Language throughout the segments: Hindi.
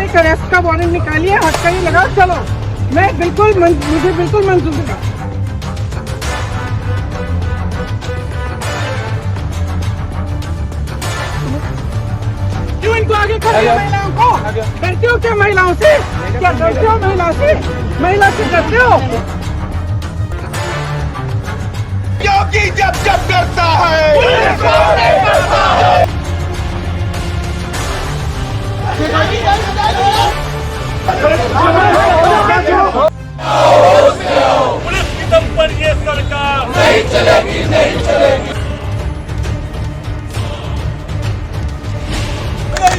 एक अरेस्ट का वारंट निकालिए, हटकड़ी लगाओ, चलो। मुझे बिल्कुल मंजूर है। क्यों इनको आगे कर दिया महिलाओं को? डरते हो क्या महिलाओं से? क्या डरते हो महिला से? महिला से डरते हो? क्योंकि जब डरता है पुलिस को नहीं डरता है। पुलिस की दम पर ये सरकार नहीं चलेगी, नहीं चलेगी।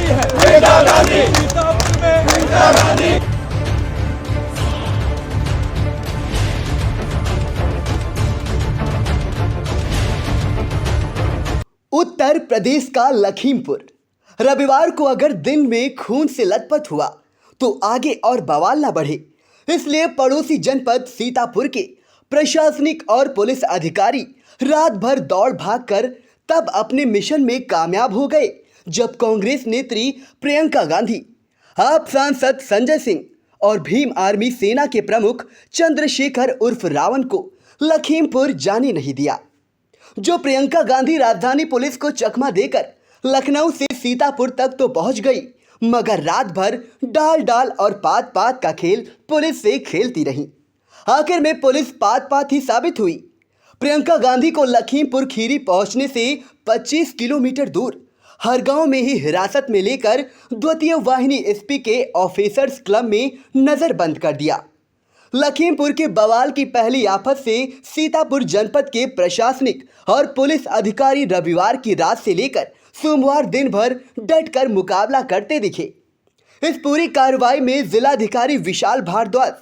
इंदिरा गांधी, इंदिरा गांधी। उत्तर प्रदेश का लखीमपुर रविवार को अगर दिन में खून से लथपथ हुआ तो आगे और बवाल ना बढ़े, इसलिए पड़ोसी जनपद सीतापुर के प्रशासनिक और पुलिस अधिकारी रात भर दौड़ भाग कर तब अपने मिशन में कामयाब हो गए जब कांग्रेस नेत्री प्रियंका गांधी, आप सांसद संजय सिंह और भीम आर्मी सेना के प्रमुख चंद्रशेखर उर्फ रावण को लखीमपुर जाने नहीं दिया। जो प्रियंका गांधी राजधानी पुलिस को चकमा देकर लखनऊ से सीतापुर तक तो पहुंच गई, मगर रात भर डाल डाल और पात पात का खेल पुलिस से खेलती रही। आखिर में पुलिस पात पात ही साबित हुई। प्रियंका गांधी को लखीमपुर खीरी पहुंचने से 25 किलोमीटर दूर हर गांव में ही हिरासत में लेकर द्वितीय वाहिनी एसपी के ऑफिसर्स क्लब में नजरबंद कर दिया। लखीमपुर के बवाल की पहली आफत से सीतापुर जनपद के प्रशासनिक और पुलिस अधिकारी रविवार की रात से लेकर सोमवार दिन भर डटकर मुकाबला करते दिखे। इस पूरी कार्रवाई में जिलाधिकारी विशाल भारद्वाज,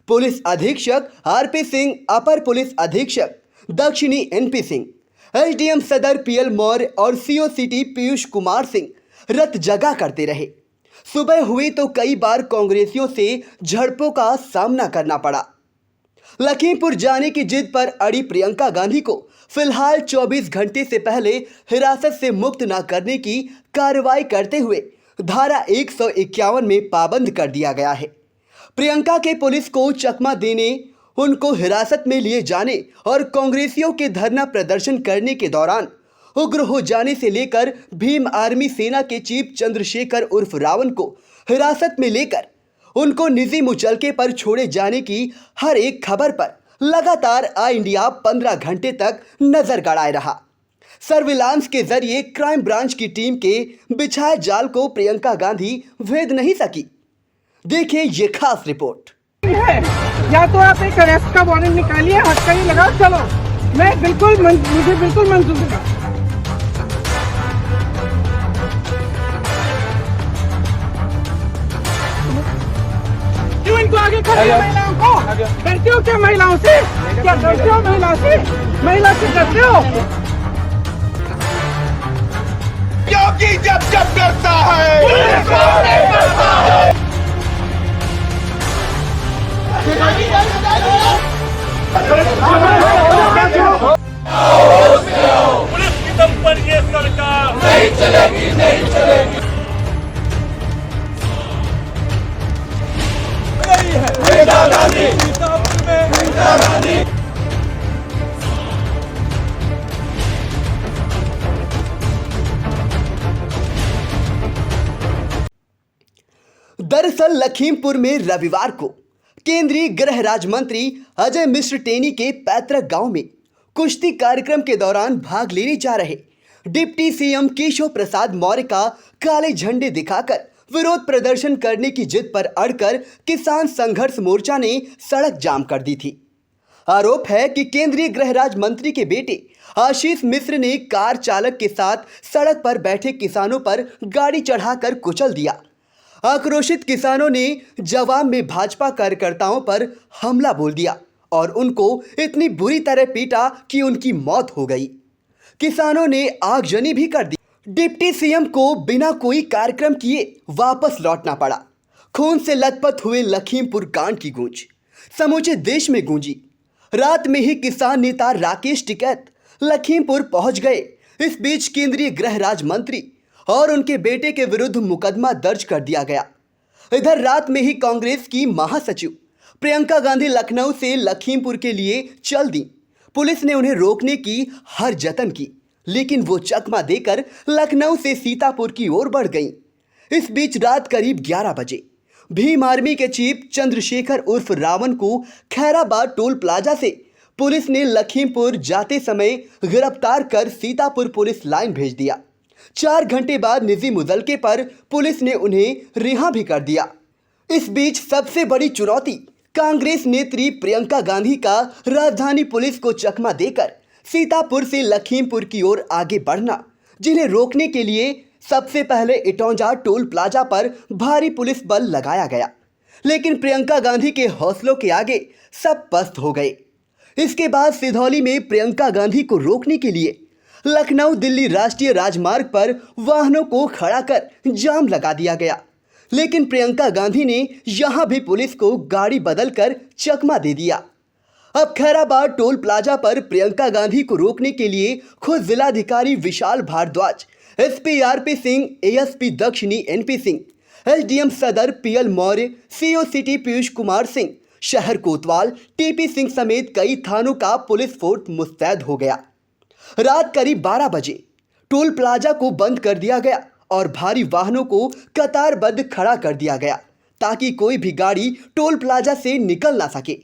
पुलिस अधीक्षक आरपी सिंह, अपर पुलिस अधीक्षक दक्षिणी NP Singh, SDM Sadar PL Maurya और सीओ सिटी पीयूष कुमार सिंह रत जगा करते रहे। सुबह हुई तो कई बार कांग्रेसियों से झड़पों का सामना करना पड़ा। लखीमपुर जाने की जिद पर अड़ी प्रियंका गांधी को फिलहाल 24 घंटे से पहले हिरासत से मुक्त न करने की कार्रवाई करते हुए धारा 151 में पाबंद कर दिया गया है। प्रियंका के पुलिस को चकमा देने, उनको हिरासत में लिए जाने और कांग्रेसियों के धरना प्रदर्शन करने के दौरान उग्र हो जाने से लेकर भीम आर्मी सेना के चीफ चंद्रशेखर उर्फ रावण को हिरासत में लेकर उनको निजी मुचलके पर छोड़े जाने की हर एक खबर पर लगातार आई इंडिया 15 घंटे तक नजर गड़ाए रहा। सर्विलांस के जरिए क्राइम ब्रांच की टीम के बिछाए जाल को प्रियंका गांधी भेद नहीं सकी। देखिए ये खास रिपोर्ट। या तो आप एक अरेस्ट का वारंट निकालिए, हटकड़ी लगाओ, चलो। मुझे बिल्कुल मंजूर है। क्यों इनको आगे कर दिया महिलाओं को? डरते हो क्या महिलाओं से? क्या डरते हो महिला से? महिला से डरते हो? क्योंकि जब डरता है पुलिस को नहीं डरता है। पुलिस की दम पर ये सरकार नहीं चलेगी, नहीं चलेगी। इंदिरा गांधी, इंदिरा गांधी। दरअसल लखीमपुर में रविवार को केंद्रीय गृह राज्य मंत्री अजय मिश्र टेनी के पैतृक गांव में कुश्ती कार्यक्रम के दौरान भाग लेने जा रहे डिप्टी सीएम केशव प्रसाद मौर्य का काले झंडे दिखाकर विरोध प्रदर्शन करने की जिद पर अड़कर किसान संघर्ष मोर्चा ने सड़क जाम कर दी थी। आरोप है कि केंद्रीय गृह राज्य मंत्री के बेटे आशीष मिश्र ने कार चालक के साथ सड़क पर बैठे किसानों पर गाड़ी चढ़ाकर कुचल दिया। आक्रोशित किसानों ने जवाब में भाजपा कार्यकर्ताओं पर हमला बोल दिया और उनको इतनी बुरी तरह पीटा कि उनकी मौत हो गई। किसानों ने आगजनी भी कर दी। डिप्टी सीएम को बिना कोई कार्यक्रम किए वापस लौटना पड़ा। खून से लथपथ हुए लखीमपुर कांड की गूंज समूचे देश में गूंजी। रात में ही किसान नेता राकेश टिकैत लखीमपुर पहुंच गए। इस बीच केंद्रीय गृह राज्य मंत्री और उनके बेटे के विरुद्ध मुकदमा दर्ज कर दिया गया। इधर रात में ही कांग्रेस की महासचिव प्रियंका गांधी लखनऊ से लखीमपुर के लिए चल दी। पुलिस ने उन्हें रोकने की हर जतन की, लेकिन वो चकमा देकर लखनऊ से सीतापुर की ओर बढ़ गईं। इस बीच रात करीब 11 बजे भीम आर्मी के चीफ चंद्रशेखर उर्फ रावण को खैराबाद टोल प्लाजा से पुलिस ने लखीमपुर जाते समय गिरफ्तार कर सीतापुर पुलिस लाइन भेज दिया। 4 घंटे बाद निजी मुजल्के पर पुलिस ने उन्हें रिहा भी कर दिया। इस बीच सबसे बड़ी चुनौती कांग्रेस नेत्री प्रियंका गांधी का राजधानी पुलिस को चकमा देकर सीतापुर से लखीमपुर की ओर आगे बढ़ना, जिन्हें रोकने के लिए सबसे पहले इटौंजा टोल प्लाजा पर भारी पुलिस बल लगाया गया, लेकिन प्रियंका गांधी के हौसलों के आगे सब पस्त हो गए। इसके बाद सिधौली में प्रियंका गांधी को रोकने के लिए लखनऊ दिल्ली राष्ट्रीय राजमार्ग पर वाहनों को खड़ा कर जाम लगा दिया गया, लेकिन प्रियंका गांधी ने यहां भी पुलिस को गाड़ी बदलकर चकमा दे दिया। अब खैराबाद टोल प्लाजा पर प्रियंका गांधी को रोकने के लिए खुद जिलाधिकारी Vishal Bhardwaj, SP RP Singh, ASP दक्षिणी NP Singh, SDM Sadar PL Maurya, CO city Piyush Kumar Singh, शहर कोतवाल टीपी सिंह समेत कई थानों का पुलिस फोर्स मुस्तैद हो गया। रात करीब 12 बजे टोल प्लाजा को बंद कर दिया गया और भारी वाहनों को कतारबद्ध खड़ा कर दिया गया ताकि कोई भी गाड़ी टोल प्लाजा से निकल ना सके।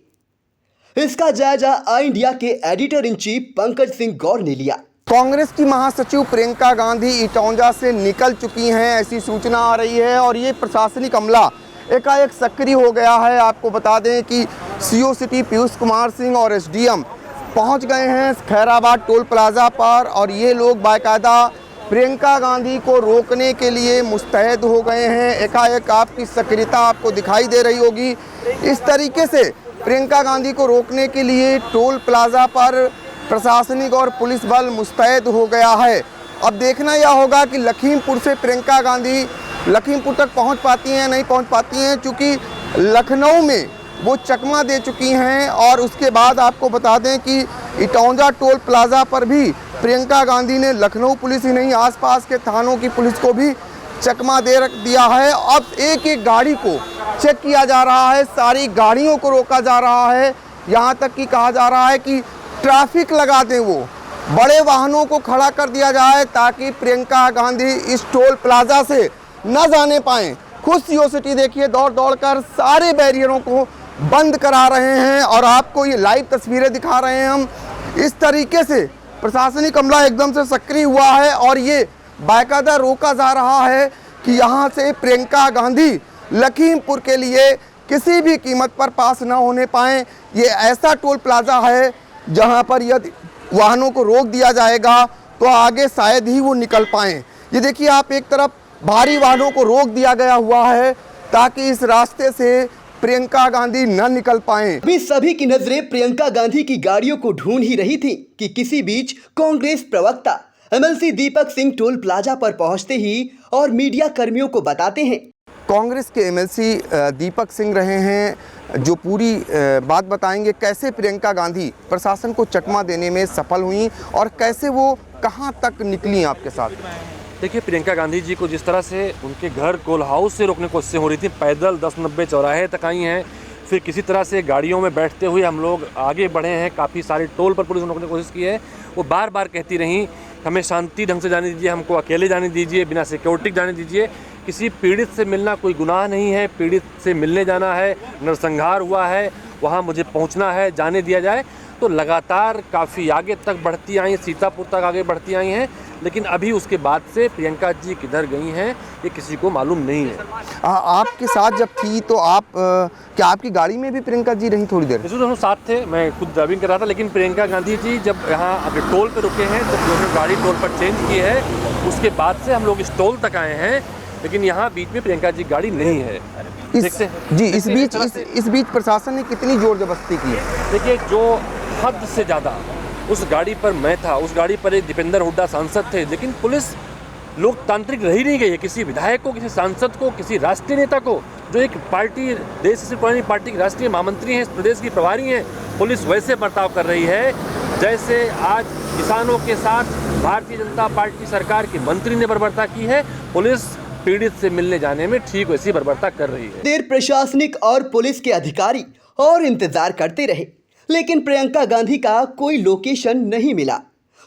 इसका जायजा आई इंडिया के editor in chief Pankaj Singh Gaur ने लिया। कांग्रेस की महासचिव प्रियंका गांधी इटौंजा से निकल चुकी हैं, ऐसी सूचना आ रही है और ये प्रशासनिक अमला एकाएक सक्रिय हो गया है। आपको बता दें कि सीओ सिटी पीयूष कुमार सिंह और एसडीएम पहुंच गए हैं खैराबाद टोल प्लाजा पर और ये लोग बाकायदा प्रियंका गांधी को रोकने के लिए मुस्तैद हो गए हैं। एकाएक आपकी सक्रियता आपको दिखाई दे रही होगी। इस तरीके से प्रियंका गांधी को रोकने के लिए टोल प्लाजा पर प्रशासनिक और पुलिस बल मुस्तैद हो गया है। अब देखना यह होगा कि लखीमपुर से प्रियंका गांधी लखीमपुर तक पहुंच पाती हैं नहीं पहुंच पाती हैं, चूँकि लखनऊ में वो चकमा दे चुकी हैं। और उसके बाद आपको बता दें कि इटौंजा टोल प्लाजा पर भी प्रियंका गांधी ने लखनऊ पुलिस ही नहीं आसपास के थानों की पुलिस को भी चकमा दे रख दिया है। अब एक एक गाड़ी को चेक किया जा रहा है, सारी गाड़ियों को रोका जा रहा है, यहाँ तक कि कहा जा रहा है कि ट्रैफिक लगा दें, वो बड़े वाहनों को खड़ा कर दिया जाए ताकि प्रियंका गांधी इस टोल प्लाजा से न जाने पाएँ। खुद सीओ सिटी देखिए दौड़ दौड़ कर सारे बैरियरों को बंद करा रहे हैं और आपको ये लाइव तस्वीरें दिखा रहे हैं हम। इस तरीके से प्रशासनिक अमला एकदम से सक्रिय हुआ है और ये बाकायदा रोका जा रहा है कि यहाँ से प्रियंका गांधी लखीमपुर के लिए किसी भी कीमत पर पास न होने पाएँ। ये ऐसा टोल प्लाजा है जहाँ पर यदि वाहनों को रोक दिया जाएगा तो आगे शायद ही वो निकल पाएँ। ये देखिए आप, एक तरफ भारी वाहनों को रोक दिया गया हुआ है ताकि इस रास्ते से प्रियंका गांधी न निकल पाएं। अभी सभी की नजरें प्रियंका गांधी की गाड़ियों को ढूंढ ही रही थी कि किसी बीच कांग्रेस प्रवक्ता MLC Deepak Singh toll plaza पर पहुंचते ही और मीडिया कर्मियों को बताते हैं। कांग्रेस के एमएलसी दीपक सिंह रहे हैं जो पूरी बात बताएंगे कैसे प्रियंका गांधी प्रशासन को चकमा देने में सफल हुई और कैसे वो कहां तक निकली आपके साथ। देखिए, प्रियंका गांधी जी को जिस तरह से उनके घर कोल हाउस से रोकने की कोशिश हो रही थी, पैदल 10-90 चौराहे तक आई हैं, फिर किसी तरह से गाड़ियों में बैठते हुए हम लोग आगे बढ़े हैं, काफ़ी सारे टोल पर पुलिस ने रोकने की कोशिश की है। वो बार बार कहती रहीं हमें शांति ढंग से जाने दीजिए, हमको अकेले जाने दीजिए, बिना सिक्योरिटी जाने दीजिए। किसी पीड़ित से मिलना कोई गुनाह नहीं है, पीड़ित से मिलने जाना है, नरसंहार हुआ है, वहाँ मुझे पहुँचना है, जाने दिया जाए। तो लगातार काफ़ी आगे तक बढ़ती आई, सीतापुर तक आगे बढ़ती आई हैं, लेकिन अभी उसके बाद से प्रियंका जी किधर गई हैं ये किसी को मालूम नहीं है। आपके साथ जब थी तो आप क्या आपकी गाड़ी में भी प्रियंका जी रहीं थोड़ी देर? जैसे दोनों साथ थे, मैं खुद ड्राइविंग कर रहा था, लेकिन प्रियंका गांधी जी जब यहाँ अगर टोल पे रुके हैं तो जो गाड़ी टोल पर चेंज की है उसके बाद से हम लोग इस टोल तक आए हैं, लेकिन यहाँ बीच में प्रियंका जी गाड़ी नहीं है। इस बीच प्रशासन ने कितनी जोर जबरदस्ती की है? देखिए, जो हद से ज़्यादा उस गाड़ी पर मैं था, उस गाड़ी पर एक दीपेंद्र हुड्डा सांसद थे, लेकिन पुलिस लोकतांत्रिक रही नहीं गई है। किसी विधायक को, किसी सांसद को, किसी राष्ट्रीय नेता को, जो एक पार्टी, देश से पुरानी पार्टी की राष्ट्रीय महामंत्री हैं, इस प्रदेश की प्रभारी हैं, पुलिस वैसे बर्ताव कर रही है जैसे आज किसानों के साथ भारतीय जनता पार्टी सरकार के मंत्री ने बर्बरता की है। पुलिस पीड़ित से मिलने जाने में ठीक वैसी बर्बरता कर रही है। देर प्रशासनिक और पुलिस के अधिकारी और इंतजार करते रहे, लेकिन प्रियंका गांधी का कोई लोकेशन नहीं मिला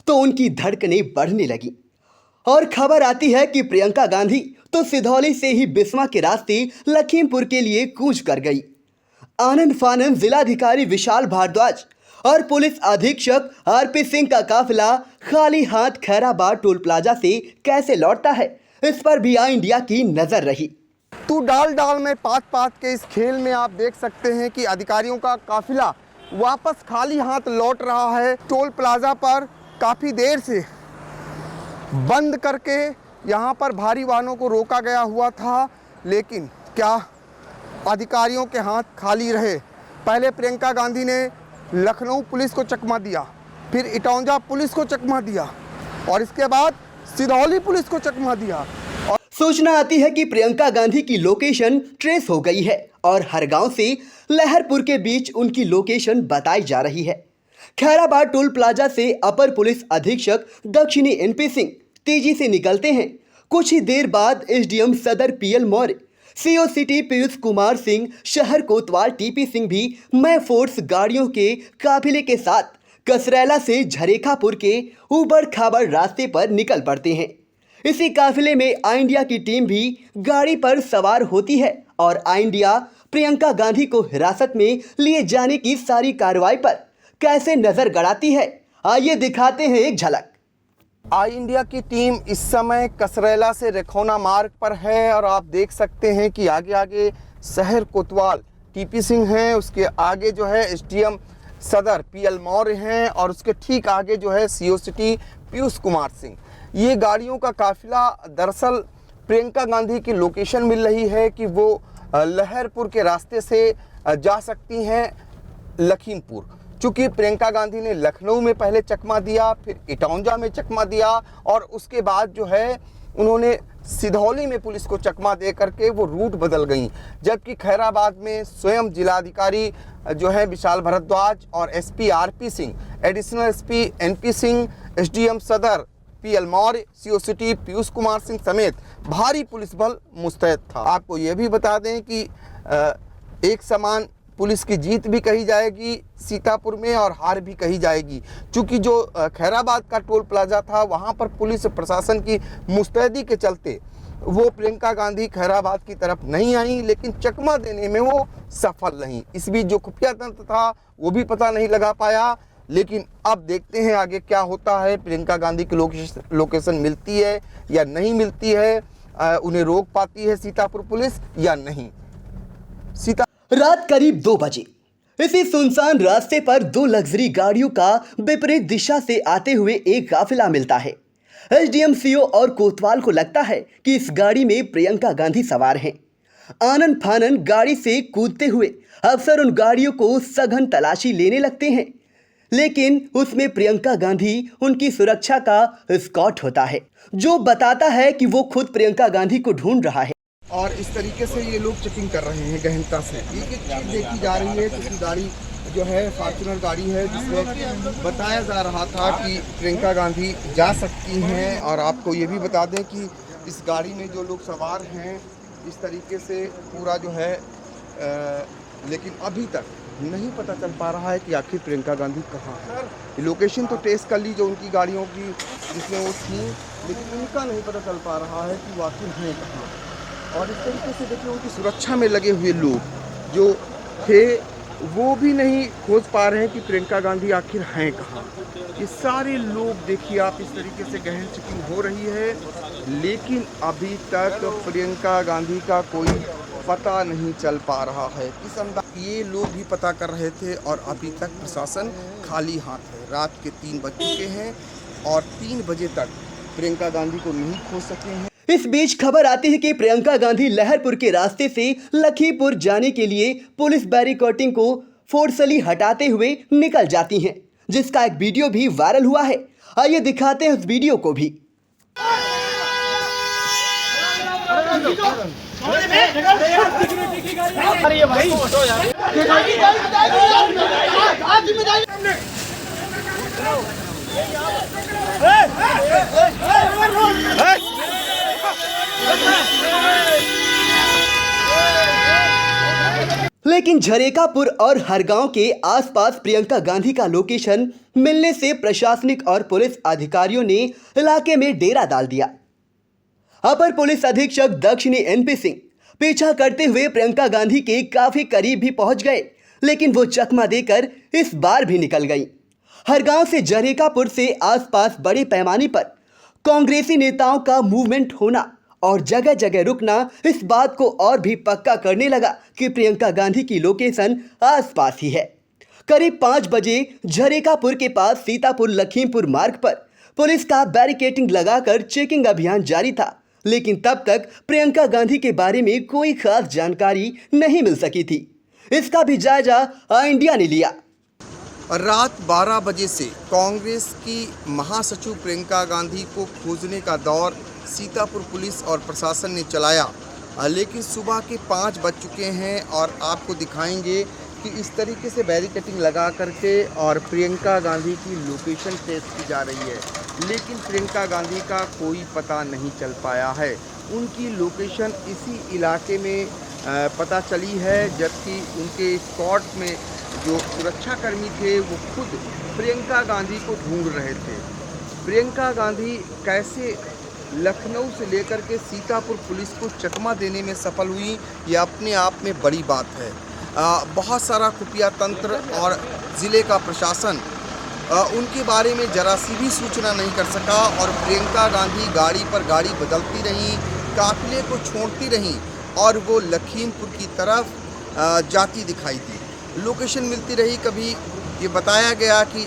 तो उनकी धड़कनें बढ़ने लगी और खबर आती है कि प्रियंका गांधी तो सिधौली से ही बिस्वा के रास्ते लखीमपुर के लिए कूच कर गई। आनंद फानंद जिलाधिकारी विशाल भारद्वाज और पुलिस अधीक्षक आरपी सिंह का काफिला खाली हाथ खैराबाद टोल प्लाजा से कैसे लौटता है, इस पर भी आई इंडिया की नजर रही। तू डाल डाल में पात के इस खेल में आप देख सकते हैं कि अधिकारियों का काफिला वापस खाली हाथ लौट रहा है। टोल प्लाजा पर काफ़ी देर से बंद करके यहाँ पर भारी वाहनों को रोका गया हुआ था, लेकिन क्या अधिकारियों के हाथ खाली रहे? पहले प्रियंका गांधी ने लखनऊ पुलिस को चकमा दिया, फिर इटौंजा पुलिस को चकमा दिया और इसके बाद सिधौली पुलिस को चकमा दिया। सूचना आती है कि प्रियंका गांधी की लोकेशन ट्रेस हो गई है और हर गांव से लहरपुर के बीच उनकी लोकेशन बताई जा रही है। खैराबाद टोल प्लाजा से अपर पुलिस अधीक्षक दक्षिणी एनपी सिंह तेजी से निकलते हैं। कुछ ही देर बाद SDM Sadar PL Maurya, CO city Piyush Kumar Singh, शहर कोतवाल टीपी सिंह भी मैं फोर्स गाड़ियों के काफिले के साथ कसरैला से झरेखापुर के उबड़ खाबड़ रास्ते पर निकल पड़ते हैं। इसी काफिले में आई इंडिया की टीम भी गाड़ी पर सवार होती है और आई इंडिया प्रियंका गांधी को हिरासत में लिए जाने की सारी कार्रवाई पर कैसे नजर गड़ाती है, आइए दिखाते हैं एक झलक। आई इंडिया की टीम इस समय कसरैला से रेखौना मार्ग पर है और आप देख सकते हैं कि आगे आगे शहर कोतवाल टीपी सिंह हैं, उसके आगे जो है एसडीएम सदर पीएल मौर्य हैं और उसके ठीक आगे जो है सीओ सिटी पीयूष कुमार सिंह। ये गाड़ियों का काफिला दरअसल प्रियंका गांधी की लोकेशन मिल रही है कि वो लहरपुर के रास्ते से जा सकती हैं लखीमपुर। चूँकि प्रियंका गांधी ने लखनऊ में पहले चकमा दिया, फिर इटौंजा में चकमा दिया और उसके बाद जो है उन्होंने सिधौली में पुलिस को चकमा दे करके वो रूट बदल गई। जबकि खैराबाद में स्वयं जिलाधिकारी जो है विशाल भारद्वाज और SP RP Singh, additional SP NP Singh, SDM Sadar PL Maurya, CO city Piyush Kumar Singh समेत भारी पुलिस बल मुस्तैद था। आपको ये भी बता दें कि एक समान पुलिस की जीत भी कही जाएगी सीतापुर में और हार भी कही जाएगी। चूँकि जो खैराबाद का टोल प्लाजा था वहाँ पर पुलिस प्रशासन की मुस्तैदी के चलते वो प्रियंका गांधी खैराबाद की तरफ नहीं आई, लेकिन चकमा देने में वो सफल नहीं। इस बीच जो खुफिया तंत्र था वो भी पता नहीं लगा पाया। लेकिन अब देखते हैं आगे क्या होता है, प्रियंका गांधी की लोकेशन मिलती है या नहीं मिलती है, उन्हें रोक पाती है सीतापुर पुलिस या नहीं। रात करीब 2 बजे इसी सुनसान रास्ते पर 2 लग्जरी गाड़ियों का विपरीत दिशा से आते हुए एक काफिला मिलता है। एसडीएम सीओ और कोतवाल को लगता है कि इस गाड़ी में प्रियंका गांधी सवार हैं। आनंद फानंद गाड़ी से कूदते हुए अफसर उन गाड़ियों को सघन तलाशी लेने लगते हैं, लेकिन उसमें प्रियंका गांधी उनकी सुरक्षा का स्कॉट होता है, जो बताता है कि वो खुद प्रियंका गांधी को ढूंढ रहा है। और इस तरीके से ये लोग चेकिंग कर रहे हैं गहनता से। एक एक चीज़ देखी जा रही है क्योंकि गाड़ी जो है फॉर्च्यूनर गाड़ी है जिसमें बताया जा रहा था कि प्रियंका गांधी जा सकती हैं। और आपको ये भी बता दें कि इस गाड़ी में जो लोग सवार हैं इस तरीके से पूरा जो है लेकिन अभी तक नहीं पता चल पा रहा है कि आखिर प्रियंका गांधी कहाँ है। लोकेशन तो टेस्ट कर ली जो उनकी गाड़ियों की जिसमें वो थी, लेकिन उनका नहीं पता चल पा रहा है कि वो आखिर हैं कहाँ। और इस तरीके से देखिए उनकी सुरक्षा में लगे हुए लोग जो थे वो भी नहीं खोज पा रहे हैं कि प्रियंका गांधी आखिर हैं कहाँ। ये सारे लोग देखिए आप इस तरीके से गहन चेकिंग हो रही है, लेकिन अभी तक प्रियंका गांधी का कोई पता नहीं चल पा रहा है। इस अंदाज ये लोग भी पता कर रहे थे और अभी तक प्रशासन खाली हाथ है। रात के 3 बज चुके हैं और 3 बजे तक प्रियंका गांधी को नहीं खोज सके हैं। इस बीच खबर आती है कि प्रियंका गांधी लहरपुर के रास्ते से लखीमपुर जाने के लिए पुलिस बैरिकेडिंग को फोर्सली हटाते हुए निकल जाती हैं, जिसका एक वीडियो भी वायरल हुआ है। आइए दिखाते हैं उस वीडियो को भी। लेकिन झरेकापुर और हरगांव के आसपास प्रियंका गांधी का लोकेशन मिलने से प्रशासनिक और पुलिस अधिकारियों ने इलाके में डेरा डाल दिया। अपर पुलिस अधीक्षक दक्षिणी एनपी सिंह पीछा करते हुए प्रियंका गांधी के काफी करीब भी पहुंच गए, लेकिन वो चकमा देकर इस बार भी निकल गई। हरगांव से झरेकापुर से आसपास बड़े पैमाने पर कांग्रेसी नेताओं का मूवमेंट होना और जगह जगह रुकना इस बात को और भी पक्का करने लगा कि प्रियंका गांधी की लोकेशन आसपास ही है। करीब 5 बजे झरेकापुर के पास सीतापुर लखीमपुर मार्ग पर पुलिस का बैरिकेडिंग लगाकर चेकिंग अभियान जारी था, लेकिन तब तक प्रियंका गांधी के बारे में कोई खास जानकारी नहीं मिल सकी थी। इसका भी जायजा इंडिया ने लिया। रात 12 बजे से कांग्रेस की महासचिव प्रियंका गांधी को खोजने का दौर सीतापुर पुलिस और प्रशासन ने चलाया, लेकिन सुबह के 5 बज चुके हैं और आपको दिखाएंगे कि इस तरीके से बैरिकेडिंग लगा करके और प्रियंका गांधी की लोकेशन टेस्ट की जा रही है, लेकिन प्रियंका गांधी का कोई पता नहीं चल पाया है। उनकी लोकेशन इसी इलाके में पता चली है, जबकि उनके स्क्वाड में जो सुरक्षाकर्मी थे वो खुद प्रियंका गांधी को ढूंढ रहे थे। प्रियंका गांधी कैसे लखनऊ से लेकर के सीतापुर पुलिस को चकमा देने में सफल हुई, ये अपने आप में बड़ी बात है। बहुत सारा खुफिया तंत्र और ज़िले का प्रशासन उनके बारे में जरा सी भी सूचना नहीं कर सका और प्रियंका गांधी गाड़ी पर गाड़ी बदलती रहीं, काफिले को छोड़ती रहीं और वो लखीमपुर की तरफ जाती दिखाई दी। लोकेशन मिलती रही। कभी ये बताया गया कि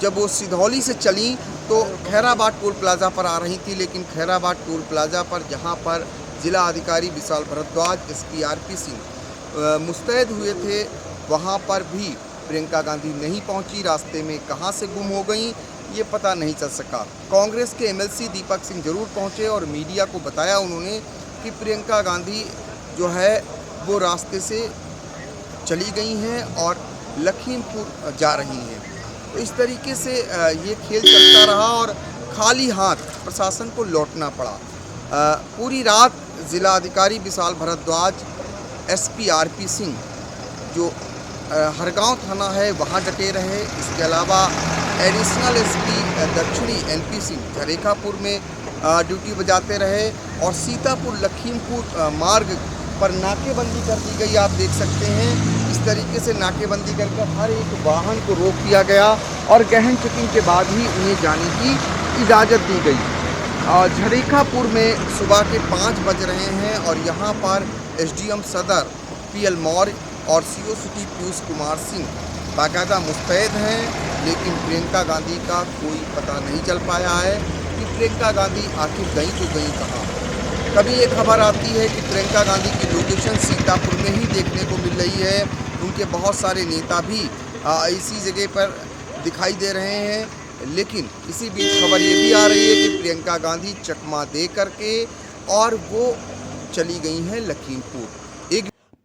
जब वो सिधौली से चली तो खैराबाद टोल प्लाज़ा पर आ रही थी, लेकिन खैराबाद टोल प्लाज़ा पर जहां पर जिला अधिकारी विशाल भारद्वाज SPRP सिंह मुस्तैद हुए थे, वहां पर भी प्रियंका गांधी नहीं पहुंची। रास्ते में कहां से गुम हो गई ये पता नहीं चल सका। कांग्रेस के MLC दीपक सिंह जरूर पहुंचे और मीडिया को बताया उन्होंने कि प्रियंका गांधी जो है वो रास्ते से चली गई हैं और लखीमपुर जा रही हैं। तो इस तरीके से ये खेल चलता रहा और खाली हाथ प्रशासन को लौटना पड़ा। पूरी रात जिला अधिकारी विशाल भारद्वाज SPRP सिंह जो हरगांव थाना है वहाँ डटे रहे। इसके अलावा एडिशनल SP दक्षिणी NP सिंह झरेकापुर में ड्यूटी बजाते रहे और सीतापुर लखीमपुर मार्ग पर नाकेबंदी कर दी गई। आप देख सकते हैं इस तरीके से नाकेबंदी करके हर एक वाहन को रोक दिया गया और गहन चेकिंग के बाद ही उन्हें जाने की इजाज़त दी गई। झरेकापुर में सुबह के 5 बज रहे हैं और यहाँ पर SDM सदर PL मौर्य और CO सिटी पीयूष कुमार सिंह बाकायदा मुस्तैद हैं, लेकिन प्रियंका गांधी का कोई पता नहीं चल पाया है कि प्रियंका गांधी आखिर गई तो गई कहाँ। कभी ये खबर आती है कि प्रियंका गांधी की लोकेशन सीतापुर में ही देखने को मिल रही है। उनके बहुत सारे नेता भी इसी जगह पर दिखाई दे रहे हैं, लेकिन इसी बीच खबर ये भी आ रही है कि प्रियंका गांधी चकमा दे करके और वो चली गई हैं लखीमपुर।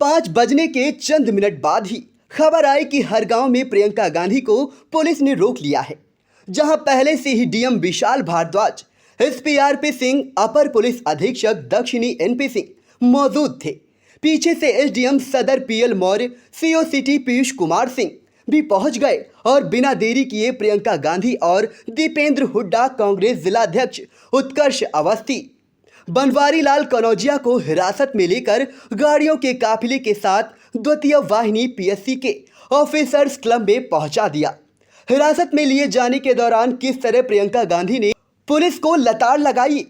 5 बजने के चंद मिनट बाद ही खबर आई कि हरगांव में प्रियंका गांधी को पुलिस ने रोक लिया है, जहां पहले से ही DM विशाल भारद्वाज, SPRP सिंह, अपर पुलिस अधीक्षक दक्षिणी NP सिंह मौजूद थे। पीछे से SDM सदर PL Maurya, CO city Piyush Kumar Singh भी पहुंच गए और बिना देरी किए प्रियंका गांधी और दीपेंद्र हुड्डा, कांग्रेस जिलाध्यक्ष उत्कर्ष अवस्थी, बनवारी लाल कनौजिया को हिरासत में लेकर गाड़ियों के काफिले के साथ द्वितीय वाहिनी PSC के ऑफिसर्स क्लब में पहुंचा दिया। हिरासत में लिए जाने के दौरान किस तरह प्रियंका गांधी ने पुलिस को लताड़ लगाई,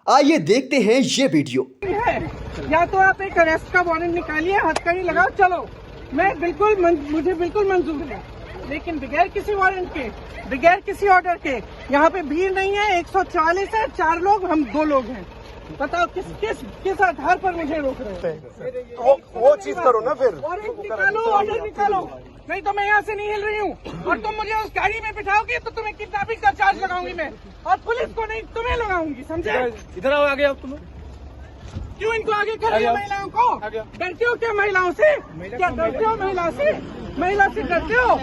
आइए देखते हैं ये वीडियो। या तो आप एक अरेस्ट का वारंट निकालिए, हथकड़ी लगाओ, चलो, मुझे बिल्कुल मंजूर है, लेकिन बगैर किसी वारंट के, बगैर किसी ऑर्डर के। यहाँ पे भीड़ नहीं है, 144 है, 4 लोग, हम 2 लोग हैं। बताओ किस आधार पर मुझे रोक रहे हैं? वो चीज करो ना फिर। वारंट निकालो, ऑर्डर निकालो, नहीं तो मैं यहाँ से नहीं हिल रही हूँ। और तुम मुझे उस गाड़ी में बिठाओगे तो तुम्हें किडनैपिंग का चार्ज लगाऊंगी मैं, और पुलिस को नहीं, तुम्हें लगाऊंगी, समझे? इधर आओ, आगे आओ तुम। क्यों इनको आगे कर रही हो महिलाओं को? डरते हो क्या महिलाओं से? क्या डरते हो महिला से? महिला से डरते हो?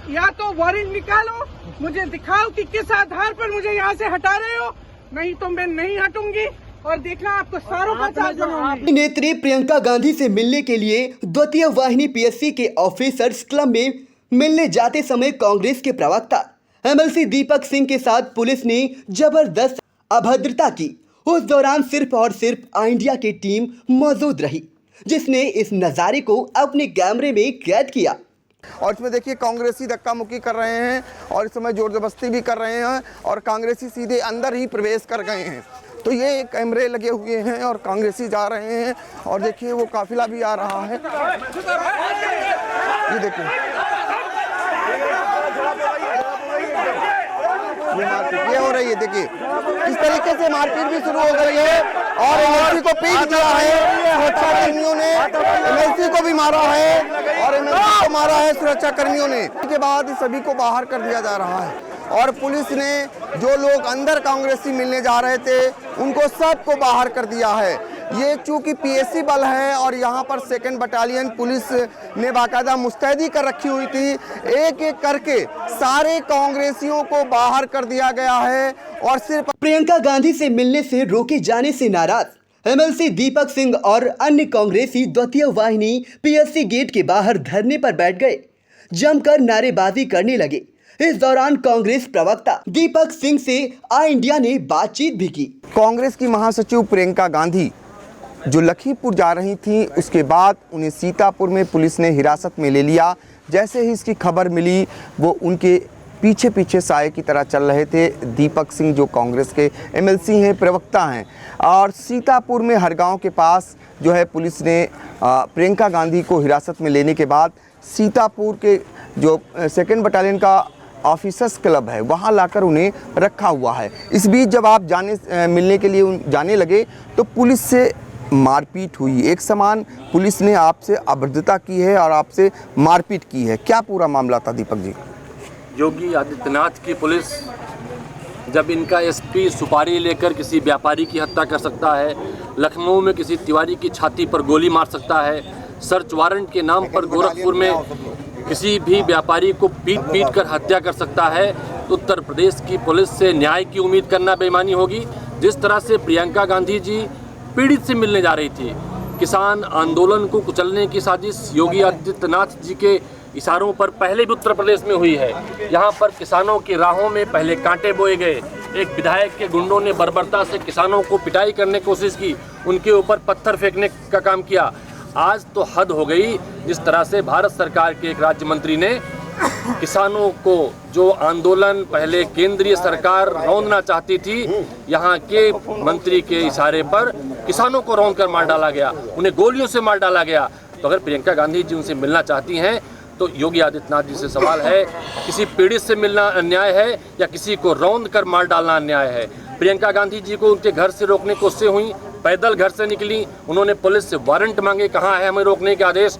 या तो वारंट निकालो, मुझे दिखाओ कि किस आधार पर मुझे यहाँ से हटा रहे हो, नहीं तो मैं नहीं हटूंगी और देखना आपको सारों का चार्ज बनाऊंगी। नेत्री प्रियंका गांधी से मिलने के लिए द्वितीय वाहिनी पीएससी के ऑफिसर्स क्लब में मिलने जाते समय कांग्रेस के प्रवक्ता एमएलसी दीपक सिंह के साथ पुलिस ने जबरदस्त अभद्रता की। उस दौरान सिर्फ और सिर्फ इंडिया की टीम मौजूद रही, जिसने इस नज़ारे को अपने कैमरे में कैद किया। और इसमें देखिए कांग्रेसी धक्का मुक्की कर रहे हैं और इस समय जोर जबरदस्ती भी कर रहे हैं और कांग्रेसी सीधे अंदर ही प्रवेश कर गए हैं। तो ये कैमरे लगे हुए हैं और कांग्रेसी जा रहे हैं और देखिए वो काफिला भी आ रहा है। ये देखिए ये मारपीट ये हो रही है, देखिए इस तरीके से मारपीट भी शुरू हो गई है और एमएलसी को पीट दिया है सुरक्षा कर्मियों ने, एमएलसी को भी मारा है और एमएलसी को मारा है सुरक्षा कर्मियों ने। इसके बाद सभी को बाहर कर दिया जा रहा है और पुलिस ने जो लोग अंदर कांग्रेसी मिलने जा रहे थे उनको सबको बाहर कर दिया है। ये चूंकि पीएससी बल है और यहाँ पर 2nd बटालियन पुलिस ने बाकायदा मुस्तैदी कर रखी हुई थी, एक एक करके सारे कांग्रेसियों को बाहर कर दिया गया है। और सिर्फ प्रियंका गांधी से मिलने से रोके जाने से नाराज एमएलसी दीपक सिंह और अन्य कांग्रेसी द्वितीय वाहिनी पीएससी गेट के बाहर धरने पर बैठ गए, जमकर नारेबाजी करने लगे। इस दौरान कांग्रेस प्रवक्ता दीपक सिंह से इंडिया ने बातचीत भी की। कांग्रेस की महासचिव प्रियंका गांधी जो लखीमपुर जा रही थी, उसके बाद उन्हें सीतापुर में पुलिस ने हिरासत में ले लिया। जैसे ही इसकी खबर मिली वो उनके पीछे पीछे साए की तरह चल रहे थे। दीपक सिंह जो कांग्रेस के एमएलसी हैं, प्रवक्ता हैं, और सीतापुर में हरगांव के पास जो है पुलिस ने प्रियंका गांधी को हिरासत में लेने के बाद सीतापुर के जो 2nd बटालियन का ऑफिसर्स क्लब है वहाँ लाकर उन्हें रखा हुआ है। इस बीच जब आप मिलने के लिए जाने लगे तो पुलिस से मारपीट हुई। एक समान पुलिस ने आपसे अभद्रता की है और आपसे मारपीट की है। क्या पूरा मामला था दीपक जी? योगी आदित्यनाथ की पुलिस जब इनका एसपी सुपारी लेकर किसी व्यापारी की हत्या कर सकता है, लखनऊ में किसी तिवारी की छाती पर गोली मार सकता है, सर्च वारंट के नाम पर गोरखपुर में किसी भी व्यापारी को पीट कर हत्या कर सकता है, तो उत्तर प्रदेश की पुलिस से न्याय की उम्मीद करना बेईमानी होगी। जिस तरह से प्रियंका गांधी जी पीड़ित से मिलने जा रही थी, किसान आंदोलन को कुचलने की साजिश योगी आदित्यनाथ जी के इशारों पर पहले भी उत्तर प्रदेश में हुई है। यहाँ पर किसानों की राहों में पहले कांटे बोए गए, एक विधायक के गुंडों ने बर्बरता से किसानों को पिटाई करने की कोशिश की, उनके ऊपर पत्थर फेंकने का काम किया। आज तो हद हो गई जिस तरह से भारत सरकार के एक राज्य मंत्री ने किसानों को जो आंदोलन पहले केंद्रीय सरकार रौंदना चाहती थी, यहाँ के मंत्री के इशारे पर किसानों को रौंद कर मार डाला गया, उन्हें गोलियों से मार डाला गया। तो अगर प्रियंका गांधी जी उनसे मिलना चाहती हैं तो योगी आदित्यनाथ जी से सवाल है, किसी पीड़ित से मिलना अन्याय है या किसी को रौंद कर मार डालना अन्याय है? प्रियंका गांधी जी को उनके घर से रोकने की कोशिशें हुई, पैदल घर से निकली, उन्होंने पुलिस से वारंट मांगे, कहाँ है हमें रोकने के आदेश।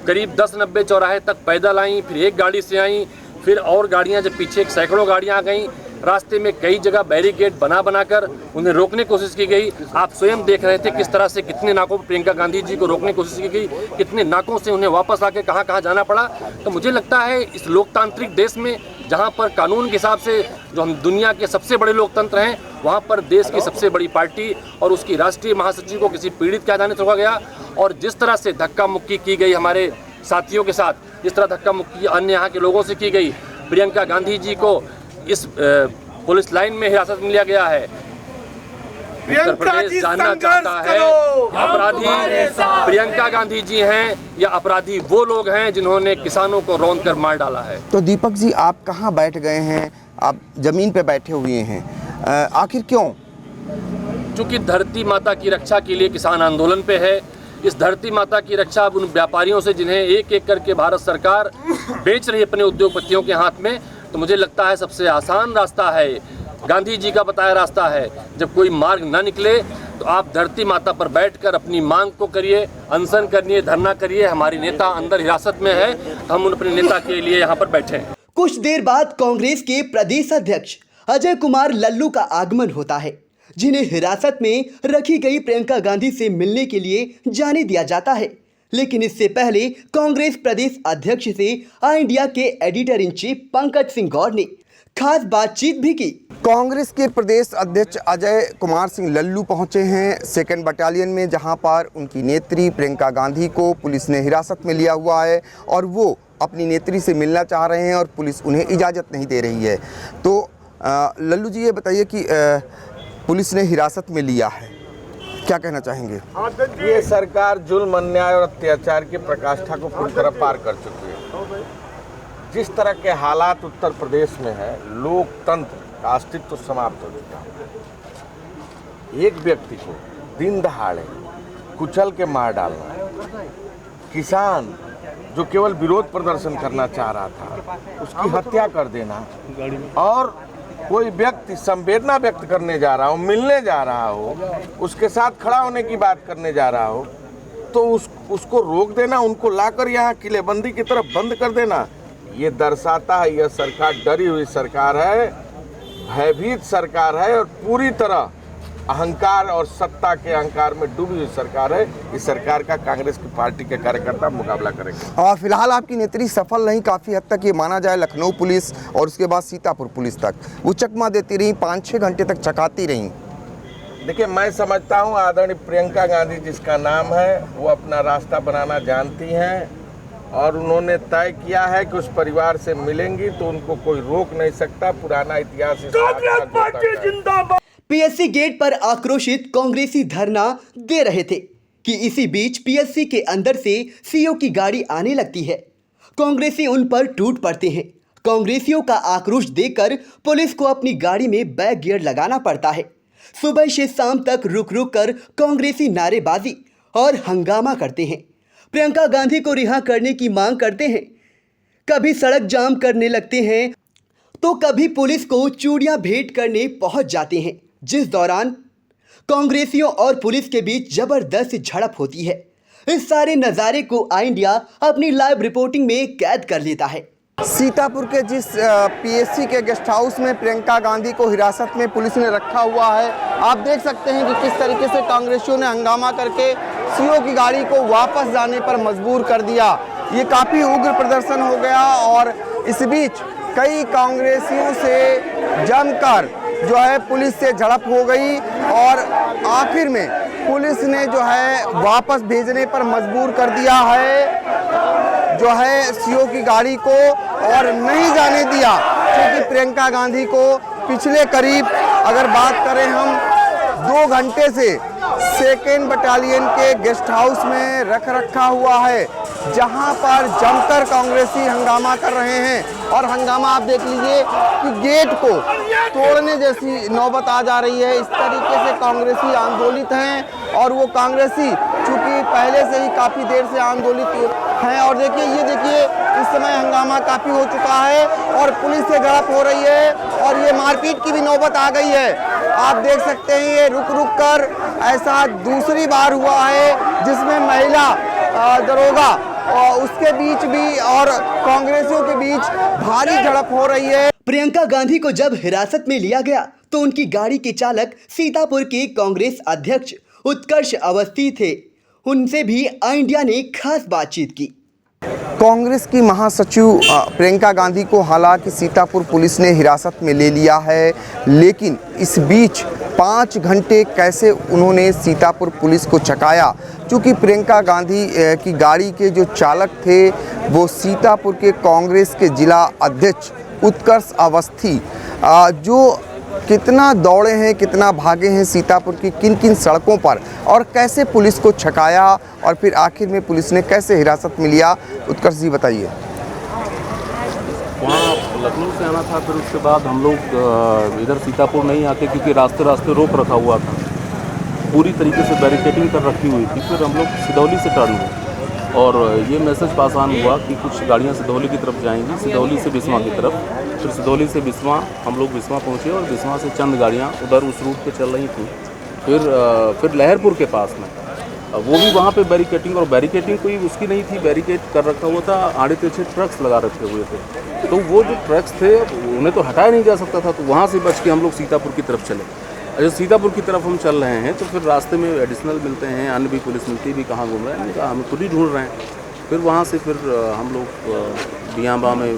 करीब 10-90 चौराहे तक पैदल आई, फिर एक गाड़ी से आई, फिर और गाड़ियां जब पीछे सैकड़ों गाड़ियां आ गईं, रास्ते में कई जगह बैरिकेड बनाकर उन्हें रोकने की कोशिश की गई। आप स्वयं देख रहे थे किस तरह से कितने नाकों पर प्रियंका गांधी जी को रोकने की कोशिश की गई, कितने नाकों से उन्हें वापस आके कहाँ कहाँ जाना पड़ा। तो मुझे लगता है इस लोकतांत्रिक देश में जहाँ पर कानून के हिसाब से जो हम दुनिया के सबसे बड़े लोकतंत्र हैं, वहाँ पर देश की सबसे बड़ी पार्टी और उसकी राष्ट्रीय महासचिव को किसी पीड़ित के जाने से रोका गया। और जिस तरह से धक्का मुक्की की गई हमारे साथियों के साथ, जिस तरह धक्का मुक्की अन्य यहाँ के लोगों से की गई, प्रियंका गांधी जी को इस पुलिस लाइन में हिरासत में लिया गया है। उत्तर प्रदेश जानना चाहता है अपराधी प्रियंका गांधी जी हैं या अपराधी वो लोग हैं जिन्होंने किसानों को रौंद कर मार डाला है। तो दीपक जी आप कहाँ बैठ गए हैं? आप जमीन पे बैठे हुए हैं, आखिर क्यों? चूंकि धरती माता की रक्षा के लिए किसान आंदोलन पे है। इस धरती माता की रक्षा अब उन व्यापारियों से जिन्हें एक एक करके भारत सरकार बेच रही है अपने उद्योगपतियों के हाथ में, तो मुझे लगता है सबसे आसान रास्ता है, गांधी जी का बताया रास्ता है। जब कोई मार्ग ना निकले तो आप धरती माता पर बैठकर अपनी मांग को करिए, अनशन करिए, धरना करिए। हमारी नेता अंदर हिरासत में है, हम उन अपने नेता के लिए यहाँ पर बैठे हैं। कुछ देर बाद कांग्रेस के प्रदेश अध्यक्ष अजय कुमार लल्लू का आगमन होता है, जिन्हें हिरासत में रखी गई प्रियंका गांधी से मिलने के लिए जाने दिया जाता है। लेकिन इससे पहले कांग्रेस प्रदेश अध्यक्ष से ऑल इंडिया के editor in chief Pankaj Singh Gaur ने खास बातचीत भी की। कांग्रेस के प्रदेश अध्यक्ष अजय कुमार सिंह लल्लू पहुंचे हैं सेकंड बटालियन में, जहां पर उनकी नेत्री प्रियंका गांधी को पुलिस ने हिरासत में लिया हुआ है और वो अपनी नेत्री से मिलना चाह रहे हैं और पुलिस उन्हें इजाज़त नहीं दे रही है। तो लल्लू जी ये बताइए कि पुलिस ने हिरासत में लिया है, क्या कहना चाहेंगे? ये सरकार जुल्म, अन्याय और अत्याचार की प्रकाष्ठा को पूरी तरह पार कर चुकी है। जिस तरह के हालात उत्तर प्रदेश में है, लोकतंत्र का अस्तित्व समाप्त हो चुका है। एक व्यक्ति को दिन दहाड़े कुचल के मार डालना, किसान जो केवल विरोध प्रदर्शन करना चाह रहा था उसकी हत्या कर देना, और कोई व्यक्ति संवेदना व्यक्त करने जा रहा हो, मिलने जा रहा हो, उसके साथ खड़ा होने की बात करने जा रहा हो, तो उसको रोक देना, उनको लाकर यहाँ किलेबंदी की तरफ बंद कर देना, ये दर्शाता है यह सरकार डरी हुई सरकार है, भयभीत सरकार है और पूरी तरह अहंकार और सत्ता के अहंकार में डूबी हुई सरकार है। इस सरकार का कांग्रेस की पार्टी के कार्यकर्ता मुकाबला करेंगे। और फिलहाल आपकी नेत्री सफल नहीं, काफ़ी हद तक ये माना जाए लखनऊ पुलिस और उसके बाद सीतापुर पुलिस तक वो चकमा देती रही, 5-6 घंटे तक चकाती रही। देखिए, मैं समझता हूँ आदरणीय प्रियंका गांधी जिसका नाम है वो अपना रास्ता बनाना जानती हैं और उन्होंने तय किया है कि उस परिवार से मिलेंगी तो उनको कोई रोक नहीं सकता। पुराना इतिहास पीएससी गेट पर आक्रोशित कांग्रेसी धरना दे रहे थे कि इसी बीच पीएससी के अंदर से सीओ की गाड़ी आने लगती है। कांग्रेसी उन पर टूट पड़ते हैं। कांग्रेसियों का आक्रोश देखकर पुलिस को अपनी गाड़ी में बैक गियर लगाना पड़ता है। सुबह से शाम तक रुक रुक कर कांग्रेसी नारेबाजी और हंगामा करते हैं। प्रियंका गांधी को रिहा करने की मांग करते हैं। कभी सड़क जाम करने लगते हैं तो कभी पुलिस को चूड़ियां भेंट करने पहुंच जाते हैं, जिस दौरान कांग्रेसियों और पुलिस के बीच जबरदस्त झड़प होती है। इस सारे नज़ारे को ऑल इंडिया अपनी लाइव रिपोर्टिंग में कैद कर लेता है। सीतापुर के जिस पीएससी के गेस्ट हाउस में प्रियंका गांधी को हिरासत में पुलिस ने रखा हुआ है, आप देख सकते हैं कि किस तरीके से कांग्रेसियों ने हंगामा करके सीओ की गाड़ी को वापस जाने पर मजबूर कर दिया। ये काफ़ी उग्र प्रदर्शन हो गया और इस बीच कई कांग्रेसियों से जमकर जो है पुलिस से झड़प हो गई और आखिर में पुलिस ने जो है वापस भेजने पर मजबूर कर दिया है जो है सीओ की गाड़ी को और नहीं जाने दिया, क्योंकि प्रियंका गांधी को पिछले करीब अगर बात करें हम 2 घंटे से सेकेंड बटालियन के गेस्ट हाउस में रखा हुआ है, जहां पर जमकर कांग्रेसी हंगामा कर रहे हैं। और हंगामा आप देख लीजिए कि गेट को तोड़ने जैसी नौबत आ जा रही है। इस तरीके से कांग्रेसी आंदोलित हैं और वो कांग्रेसी चूंकि पहले से ही काफ़ी देर से आंदोलित हैं। और देखिए, ये देखिए इस समय हंगामा काफ़ी हो चुका है और पुलिस से झड़प हो रही है और ये मारपीट की भी नौबत आ गई है। आप देख सकते हैं ये रुक रुक कर ऐसा दूसरी बार हुआ है जिसमें महिला दरोगा और उसके बीच भी और कांग्रेसियों के बीच भारी झड़प हो रही है। प्रियंका गांधी को जब हिरासत में लिया गया तो उनकी गाड़ी के चालक सीतापुर के कांग्रेस अध्यक्ष उत्कर्ष अवस्थी थे। उनसे भी ऑल इंडिया ने खास बातचीत की। कांग्रेस की महासचिव प्रियंका गांधी को हालांकि सीतापुर पुलिस ने हिरासत में ले लिया है, लेकिन इस बीच 5 घंटे कैसे उन्होंने सीतापुर पुलिस को चकाया, क्योंकि प्रियंका गांधी की गाड़ी के जो चालक थे वो सीतापुर के कांग्रेस के जिला अध्यक्ष उत्कर्ष अवस्थी, जो कितना दौड़े हैं, कितना भागे हैं सीतापुर की किन किन सड़कों पर और कैसे पुलिस को छकाया और फिर आखिर में पुलिस ने कैसे हिरासत में लिया, उत्कर्ष जी बताइए। वहाँ लखनऊ से आना था, फिर उसके बाद हम लोग इधर सीतापुर नहीं आते क्योंकि रास्ते रास्ते रोक रखा हुआ था, पूरी तरीके से बैरिकेडिंग कर रखी हुई थी। फिर हम लोग सिदौली से टर्न हुए और ये मैसेज पास ऑन हुआ कि कुछ गाड़ियाँ सिदौली की तरफ जाएंगी, सिदौली से बिस्वा की तरफ। फिर सिदौली से बिस्वा हम लोग बिस्वा पहुँचे और बिस्वा से चंद गाड़ियाँ उधर उस रूट पे चल रही थी। फिर लहरपुर के पास में वो भी वहाँ पे बैरिकेटिंग, और बैरिकेटिंग कोई उसकी नहीं थी, बैरिकेड कर रखा हुआ था, आड़े पीछे ट्रक्स लगा रखे हुए थे। तो वो जो ट्रक्स थे उन्हें तो हटाया नहीं जा सकता था, तो वहाँ से बच के हम लोग सीतापुर की तरफ चले। जैसे सीतापुर की तरफ हम चल रहे हैं तो फिर रास्ते में एडिशनल मिलते हैं, अन्य भी पुलिस मिलती भी, कहाँ घूम रहे हैं, हमने कहा हम खुद ही ढूंढ रहे हैं। फिर वहाँ से फिर हम लोग बियाबा में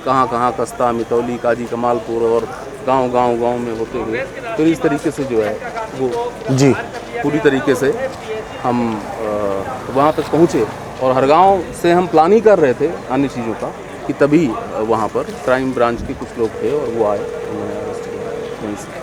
कहाँ कस्ता, मितौली, काजी कमालपुर और गांव में होते हुए फिर इस तरीके से जो है वो जी पूरी तरीके से हम वहाँ तक पहुँचे। और हर गांव से हम प्लानिंग कर रहे थे अन्य चीज़ों का कि तभी वहाँ पर क्राइम ब्रांच के कुछ लोग थे और वो आए, उन्होंने अरेस्ट किया वहीं से।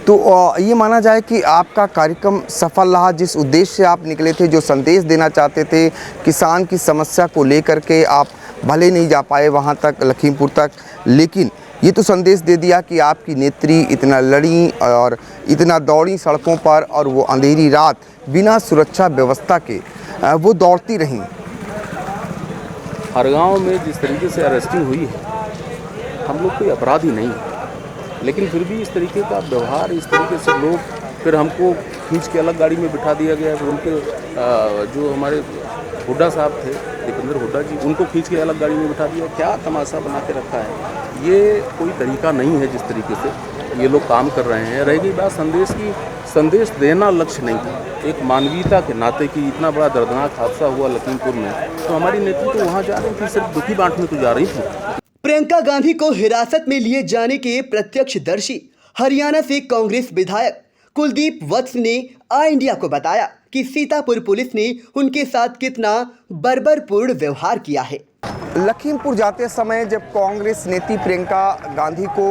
तो ये माना जाए कि आपका कार्यक्रम सफल रहा, जिस उद्देश्य से आप निकले थे, जो संदेश देना चाहते थे किसान की समस्या को लेकर के, आप भले नहीं जा पाए वहाँ तक लखीमपुर तक, लेकिन ये तो संदेश दे दिया कि आपकी नेत्री इतना लड़ी और इतना दौड़ी सड़कों पर, और वो अंधेरी रात बिना सुरक्षा व्यवस्था के वो दौड़ती रहीं। हर गांव में जिस तरीके से अरेस्टिंग हुई है, हम लोग कोई अपराधी नहीं है, लेकिन फिर भी इस तरीके का व्यवहार, इस तरीके से लोग, फिर हमको खींच के अलग गाड़ी में बिठा दिया गया। फिर उनके जो हमारे हुड्डा साहब थे, दीपेंद्र हुड्डा जी, उनको खींच के अलग गाड़ी में बिठा दिया। क्या तमाशा बना के रखा है, ये कोई तरीका नहीं है जिस तरीके से ये लोग काम कर रहे हैं। रह गई बात संदेश की, संदेश देना लक्ष्य नहीं था, एक मानवीयता के नाते कि इतना बड़ा दर्दनाक हादसा हुआ लखीमपुर में, तो हमारी नेत्री तो वहाँ जा रही थी, सिर्फ दुखी बांटने तो जा रही थी। प्रियंका गांधी को हिरासत में लिए जाने के प्रत्यक्षदर्शी हरियाणा से कांग्रेस विधायक कुलदीप वत्स ने आई इंडिया को बताया कि सीतापुर पुलिस ने उनके साथ कितना बर्बरपूर्ण व्यवहार किया है। लखीमपुर जाते समय जब कांग्रेस नेत्री प्रियंका गांधी को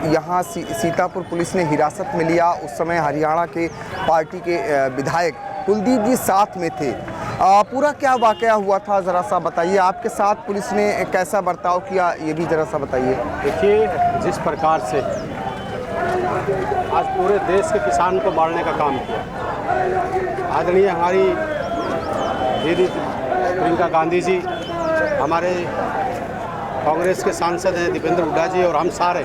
यहाँ सीतापुर पुलिस ने हिरासत में लिया, उस समय हरियाणा के पार्टी के विधायक कुलदीप जी साथ में थे। पूरा क्या वाकया हुआ था ज़रा सा बताइए, आपके साथ पुलिस ने कैसा बर्ताव किया, ये भी ज़रा सा बताइए। देखिए, जिस प्रकार से आज पूरे देश के किसान को मारने का काम किया, आदरणीय हमारी दीदी प्रियंका गांधी जी, हमारे कांग्रेस के सांसद हैं दीपेंद्र हुड्डा जी, और हम सारे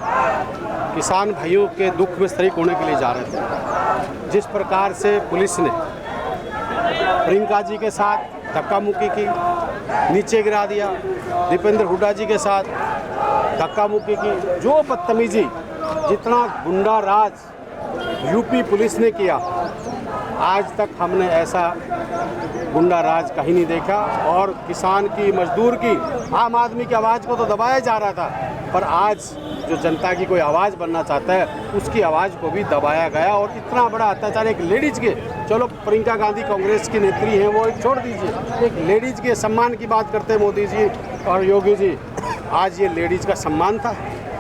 किसान भाइयों के दुख में शरीक होने के लिए जा रहे थे। जिस प्रकार से पुलिस ने प्रियंका जी के साथ धक्का मुक्की की, नीचे गिरा दिया, दीपेंद्र हुड्डा जी के साथ धक्का मुक्की की, जो बदतमीजी, जितना गुंडा राज यूपी पुलिस ने किया, आज तक हमने ऐसा गुंडा राज कहीं नहीं देखा। और किसान की, मजदूर की, आम आदमी की आवाज़ को तो दबाया जा रहा था, पर आज जो जनता की कोई आवाज़ बनना चाहता है, उसकी आवाज़ को भी दबाया गया। और इतना बड़ा अत्याचार एक लेडीज़ के, चलो प्रियंका गांधी कांग्रेस की नेत्री हैं, वो छोड़ दीजिए, एक लेडीज़ के सम्मान की बात करते हैं मोदी जी और योगी जी। आज ये लेडीज़ का सम्मान था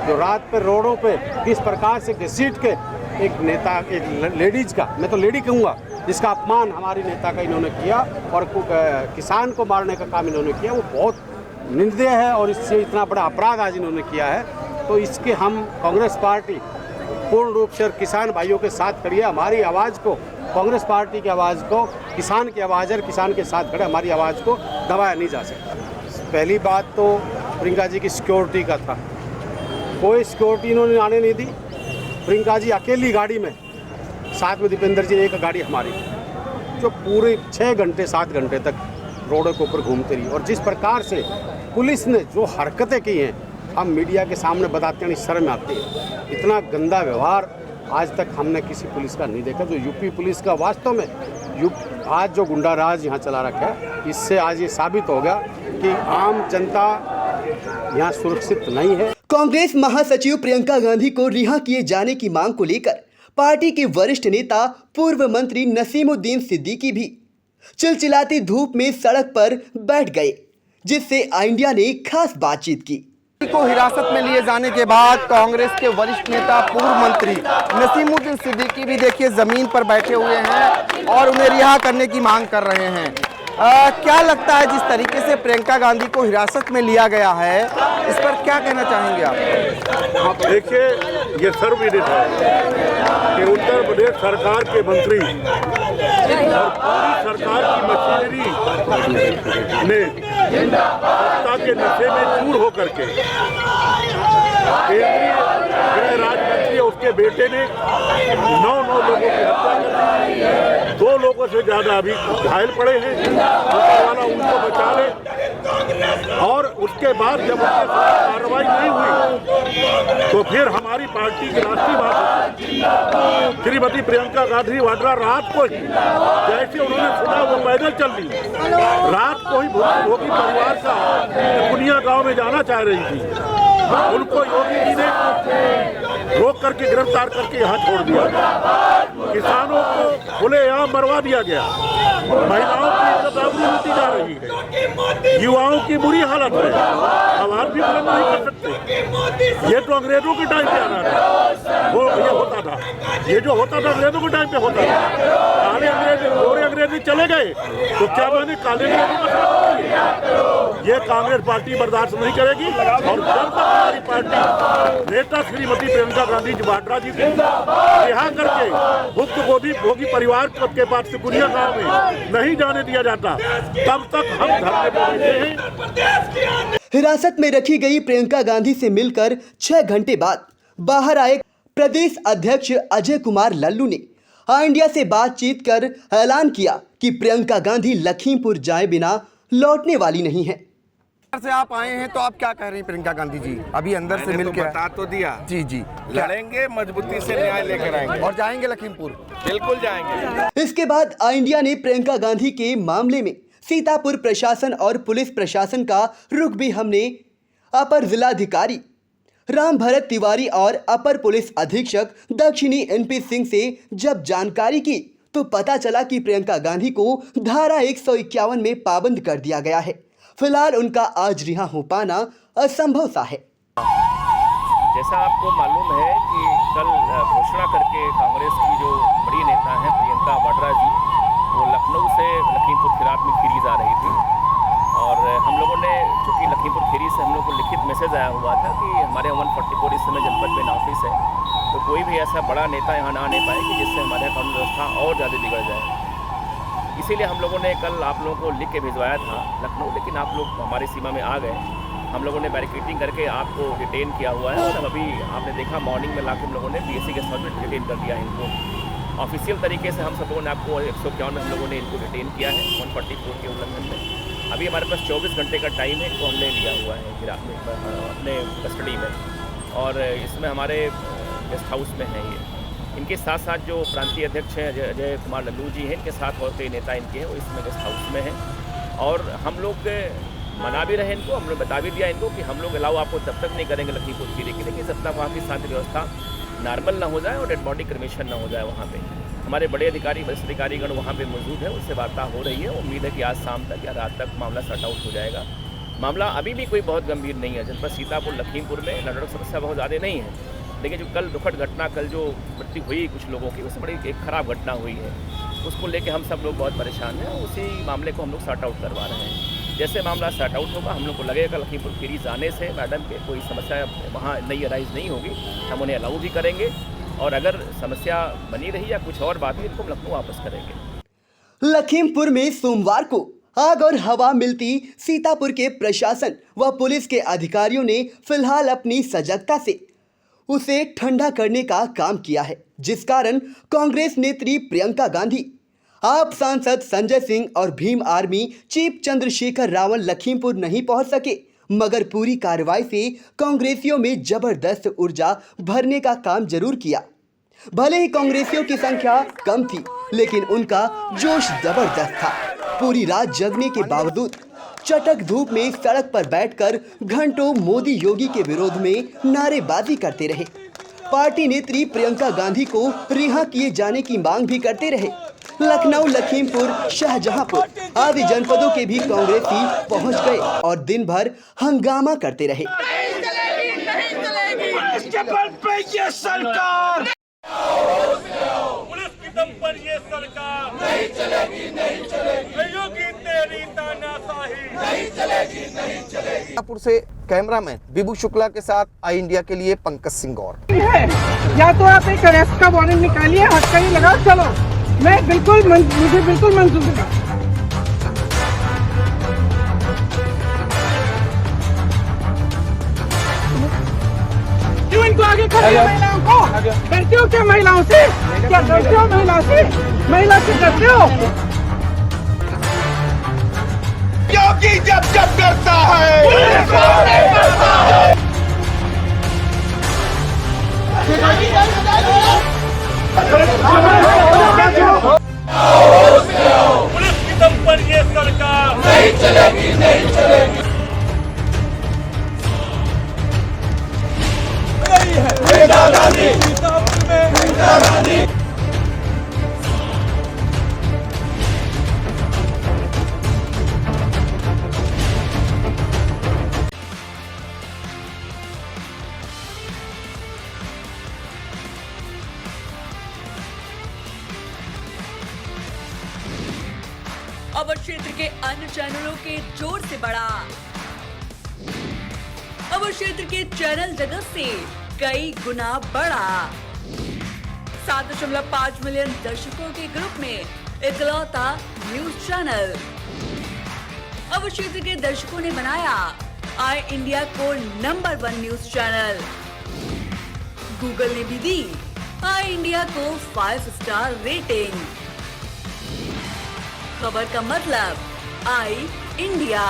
जो रात पे रोडों पे किस प्रकार से घसीट के एक नेता, एक लेडीज़ का, मैं तो लेडी कहूँगा, जिसका अपमान हमारी नेता का इन्होंने किया और किसान को मारने का काम इन्होंने किया, वो बहुत निंदनीय है। और इससे इतना बड़ा अपराध आज इन्होंने किया है, तो इसके हम कांग्रेस पार्टी पूर्ण रूप से किसान भाइयों के साथ खड़ी है। हमारी आवाज़ को, कांग्रेस पार्टी की आवाज़ को, किसान की आवाज़ है, किसान के साथ खड़े, हमारी आवाज़ को दबाया नहीं जा सकता। पहली बात तो प्रियंका जी की सिक्योरिटी का था, कोई सिक्योरिटी इन्होंने आने नहीं दी। प्रियंका जी अकेली गाड़ी में, साथ में दीपेंद्र जी एक गाड़ी हमारी, जो पूरे 6 घंटे 7 घंटे तक रोडों के ऊपर घूमते रही। और जिस प्रकार से पुलिस ने जो हरकतें की हैं, हम मीडिया के सामने बताते हैं, शर्म आती है। इतना गंदा व्यवहार आज तक हमने किसी पुलिस का नहीं देखा। जो यूपी पुलिस का वास्तव में आज जो गुंडा राज यहाँ चला रखा है, इससे आज ये साबित हो गया कि आम जनता यहाँ सुरक्षित नहीं है। कांग्रेस महासचिव प्रियंका गांधी को रिहा किए जाने की मांग को लेकर पार्टी के वरिष्ठ नेता पूर्व मंत्री नसीमुद्दीन सिद्दीकी भी चिलचिलाती धूप में सड़क पर बैठ गए, जिससे आई इंडिया ने खास बातचीत की। को हिरासत में लिए जाने के बाद कांग्रेस के वरिष्ठ नेता पूर्व मंत्री नसीमुद्दीन सिद्दीकी भी देखिए जमीन पर बैठे हुए हैं और उन्हें रिहा करने की मांग कर रहे हैं। क्या लगता है जिस तरीके से प्रियंका गांधी को हिरासत में लिया गया है, इस पर क्या कहना चाहेंगे आप? देखिए, ये सर्वविदित है कि उत्तर प्रदेश सरकार के मंत्री और पूरी सरकार की मशीनरी ने सत्ता के नशे में चूर होकर के केंद्रीय गृह राज्य मंत्री और उसके बेटे ने 9 लोगों की हत्या कर दी। 2 लोगों से ज्यादा अभी घायल पड़े हैं। ऊपर वाला उनको बचा ले। और उस उसके बाद जब उनके खिलाफ कार्रवाई नहीं हुई तो फिर हमारी पार्टी की राष्ट्रीय महासचिव श्रीमती प्रियंका गांधी वाड्रा रात को ही जैसे उन्होंने सुना वो पैदल चल दी, रात को ही योगी परिवार का पुनिया गांव में जाना चाह रही थी। उनको योगी जी ने रोक करके गिरफ्तार करके यहाँ छोड़ दिया। किसानों को खुलेआम मरवा दिया गया, महिलाओं की इज्जत आबरू लूटी जा रही है, युवाओं की बुरी हालत है। आवाज भी बुलंद नहीं कर सकते। ये तो अंग्रेजों के टाइम पे आना था, वो ये होता था, ये जो होता था अंग्रेजों के टाइम पे होता था। काले अंग्रेज गोरे अंग्रेजी चले गए तो क्या मैंने काले अंग्रेजों का साथ दिया? ये कांग्रेस पार्टी बर्दाश्त नहीं करेगी और जब तक हमारी पार्टी नेता श्रीमती प्रियंका गांधी वाड्रा जी को रिहा करके भुक्त भोगी परिवार के पास सुकुनिया गांव में नहीं जाने दिया जाता तब तक हम धरने पर बैठे हैं। हिरासत में रखी गई प्रियंका गांधी से मिलकर 6 घंटे बाद बाहर आए प्रदेश अध्यक्ष अजय कुमार लल्लू ने इंडिया से बातचीत कर ऐलान किया कि प्रियंका गांधी लखीमपुर जाए बिना लौटने वाली नहीं है। से आप आए हैं तो आप क्या कह रही हैं प्रियंका गांधी जी? अभी अंदर से मिल के बता तो दिया। जी जी, लड़ेंगे, मजबूती से न्याय लेकर आएंगे और जाएंगे लखीमपुर, बिल्कुल जाएंगे। इसके बाद इंडिया ने प्रियंका गांधी के मामले में सीतापुर प्रशासन और पुलिस प्रशासन का रुख भी हमने अपर जिलाधिकारी राम भरत तिवारी और अपर पुलिस अधीक्षक दक्षिणी NP सिंह से जब जानकारी की तो पता चला कि प्रियंका गांधी को धारा 151 में पाबंद कर दिया गया है। फिलहाल उनका आज रिहा हो पाना असंभव सा है। जैसा आपको मालूम है कि कल घोषणा करके कांग्रेस की जो बड़ी नेता हैं प्रियंका वाड्रा जी, वो लखनऊ से लखीमपुर खीरात में खीरी जा रही थी और हम लोगों ने, चूँकि लखीमपुर खीरी से हम लोग को लिखित मैसेज आया हुआ था कि हमारे 144 इस समय जनपद में ऑफिस है, तो कोई भी ऐसा बड़ा नेता यहाँ ना आने पाएगी जिससे हमारे कानून व्यवस्था और ज़्यादा बिगड़ जाए। इसीलिए हम लोगों ने कल आप लोगों को लिख के भिजवाया था लखनऊ, लेकिन आप लोग हमारी सीमा में आ गए। हम लोगों ने बैरिकेडिंग करके आपको डिटेन किया हुआ है और अभी आपने देखा मॉर्निंग में लाके हम लोगों ने BSC के साथ में डिटेन कर दिया है इनको। ऑफिशियल तरीके से हम सब लोगों ने आपको 151 में हम लोगों ने इनको डिटेन किया है 144 के उल्लंघन में। अभी हमारे पास 24 घंटे का टाइम है, इनको हमने लिया हुआ है अपने कस्टडी में और इसमें हमारे गेस्ट हाउस में है ये। इनके साथ साथ जो प्रांतीय अध्यक्ष हैं अजय कुमार लल्लू जी हैं, इनके साथ और कई नेता इनके हैं, वो इसमें गेस्ट हाउस में हैं और हम लोग मना भी रहे इनको, हमने बता भी दिया इनको कि हम लोग अलाउ आपको तब तक नहीं करेंगे लखीमपुर खीरी के लिए जब तक वहाँ की शांति व्यवस्था नॉर्मल ना हो जाए और डेड बॉडी क्रिमेशन ना हो जाए। वहाँ पे हमारे बड़े अधिकारी वरिष्ठ अधिकारीगण वहाँ पे मौजूद है, उससे वार्ता हो रही है। उम्मीद है कि आज शाम तक या रात तक मामला सॉर्ट आउट हो जाएगा। मामला अभी भी कोई बहुत गंभीर नहीं है। जनपद सीतापुर लखीमपुर में लड़ाई समस्या बहुत ज़्यादा नहीं है, लेकिन जो कल दुखद घटना, कल जो मृत्यु हुई कुछ लोगों की, उससे बड़ी एक ख़राब घटना हुई है, उसको लेके हम सब लोग बहुत परेशान हैं। उसी मामले को हम लोग सॉर्ट आउट करवा रहे हैं। जैसे मामला सॉर्ट आउट होगा हम लोग को लगेगा लखीमपुर खीरी जाने से मैडम के कोई समस्या वहाँ नई अराइज नहीं होगी, हम उन्हें अलाउ भी करेंगे और अगर समस्या बनी रही या कुछ और बात हुई इनको लखनऊ वापस करेंगे। लखीमपुर में सोमवार को आग और हवा मिलती सीतापुर के प्रशासन व पुलिस के अधिकारियों ने फिलहाल अपनी सजगता से उसे ठंडा करने का काम किया है, जिस कारण कांग्रेस नेत्री प्रियंका गांधी, आप सांसद संजय सिंह और भीम आर्मी चीफ चंद्रशेखर रावल लखीमपुर नहीं पहुंच सके, मगर पूरी कार्रवाई से कांग्रेसियों में जबरदस्त ऊर्जा भरने का काम जरूर किया। भले ही कांग्रेसियों की संख्या कम थी, लेकिन उनका जोश जबरदस्त था। पूरी रात जगने के बावजूद चटक धूप में सड़क पर बैठकर घंटों मोदी योगी के विरोध में नारेबाजी करते रहे। पार्टी नेत्री प्रियंका गांधी को रिहा किए जाने की मांग भी करते रहे। लखनऊ, लखीमपुर, शाहजहांपुर आदि जनपदों के भी कांग्रेसी पहुंच गए और दिन भर हंगामा करते रहे। पुलिस की दम पर ये सरकार नहीं चलेगी, नहीं चलेगी। योगी तेरी तानाशाही नहीं चलेगी, नहीं चलेगी। सीतापुर से कैमरामैन विभू शुक्ला के साथ आई इंडिया के लिए पंकज सिंह गौर। या तो आप एक अरेस्ट का वारंट निकालिए, हथकड़ी लगाओ, चलो, मैं मुझे बिल्कुल मंजूर है। क्यों इनको आगे खड़े महिलाओं को डरते हो? क्या महिलाओं से? क्या डरते हो महिला से? महिला से डरते हो? योगी जब डरता है अन्य चैनलों के जोर से बढ़ा। अब उस क्षेत्र के चैनल जगत से कई गुना बढ़ा। 7.5 मिलियन दर्शकों के ग्रुप में इकलौता न्यूज चैनल। अब उस क्षेत्र के दर्शकों ने बनाया आई इंडिया को नंबर 1 न्यूज चैनल। गूगल ने भी दी आई इंडिया को 5 स्टार रेटिंग। खबर का मतलब आई इंडिया।